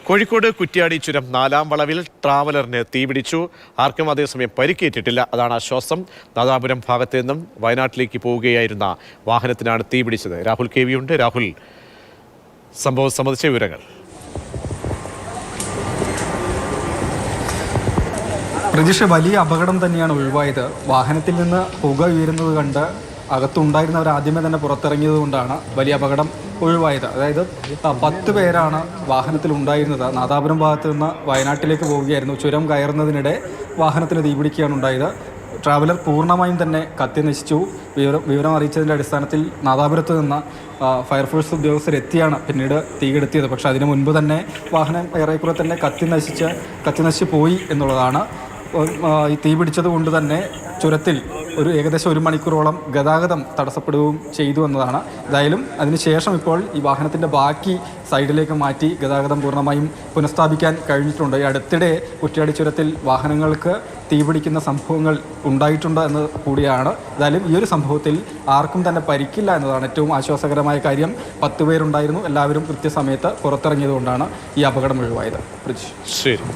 കോഴിക്കോട് കുറ്റ്യാടി ചുരം 4-ാം വളവിൽ ട്രാവലറിന് തീപിടിച്ചു. ആർക്കും അതേസമയം പരിക്കേറ്റിട്ടില്ല. അതാണ് ആശ്വാസം. നാദാപുരം ഭാഗത്ത് നിന്നും വയനാട്ടിലേക്ക് പോവുകയായിരുന്ന വാഹനത്തിനാണ് തീപിടിച്ചത്. രാഹുൽ കെ വി ഉണ്ട്. രാഹുൽ, സംഭവം സംബന്ധിച്ച വിവരങ്ങൾ. പ്രജിഷ്, വലിയ അപകടം തന്നെയാണ് ഒഴിവായത്. വാഹനത്തിൽ നിന്ന് പുക ഉയരുന്നത് കണ്ട് അകത്തുണ്ടായിരുന്നവർ ആദ്യമേ തന്നെ പുറത്തിറങ്ങിയത് കൊണ്ടാണ് വലിയ അപകടം ഒഴിവായത്. അതായത് 10 പേരാണ് വാഹനത്തിൽ ഉണ്ടായിരുന്നത്. നാദാപുരം ഭാഗത്ത് നിന്ന് വയനാട്ടിലേക്ക് പോവുകയായിരുന്നു. ചുരം കയറുന്നതിനിടെ വാഹനത്തിന് തീപിടിക്കുകയാണ് ഉണ്ടായത്. ട്രാവലർ പൂർണ്ണമായും തന്നെ കത്തി നശിച്ചു. വിവരം അറിയിച്ചതിൻ്റെ അടിസ്ഥാനത്തിൽ നാദാപുരത്ത് നിന്ന് ഫയർഫോഴ്സ് ഉദ്യോഗസ്ഥരെത്തിയാണ് പിന്നീട് തീകെടുത്തിയത്. പക്ഷേ അതിനു മുൻപ് തന്നെ വാഹനം ഏറെക്കുറെ തന്നെ കത്തി നശിച്ച് പോയി എന്നുള്ളതാണ്. ഈ തീ പിടിച്ചത് കൊണ്ട് തന്നെ ചുരത്തിൽ ഏകദേശം 1 മണിക്കൂറോളം ഗതാഗതം തടസ്സപ്പെടുകയും ചെയ്തു എന്നതാണ്. എന്തായാലും അതിനുശേഷം ഇപ്പോൾ ഈ വാഹനത്തിൻ്റെ ബാക്കി സൈഡിലേക്ക് മാറ്റി ഗതാഗതം പൂർണ്ണമായും പുനഃസ്ഥാപിക്കാൻ കഴിഞ്ഞിട്ടുണ്ട്. ഈ അടുത്തിടെ കുറ്റ്യാടി ചുരത്തിൽ വാഹനങ്ങൾക്ക് തീപിടിക്കുന്ന സംഭവങ്ങൾ ഉണ്ടായിട്ടുണ്ട് എന്ന് കൂടിയാണ്. എന്തായാലും ഈ ഒരു സംഭവത്തിൽ ആർക്കും തന്നെ പരിക്കില്ല എന്നതാണ് ഏറ്റവും ആശ്വാസകരമായ കാര്യം. 10 പേരുണ്ടായിരുന്നു. എല്ലാവരും കൃത്യസമയത്ത് പുറത്തിറങ്ങിയതുകൊണ്ടാണ് ഈ അപകടം ഒഴിവായത്. ശരി.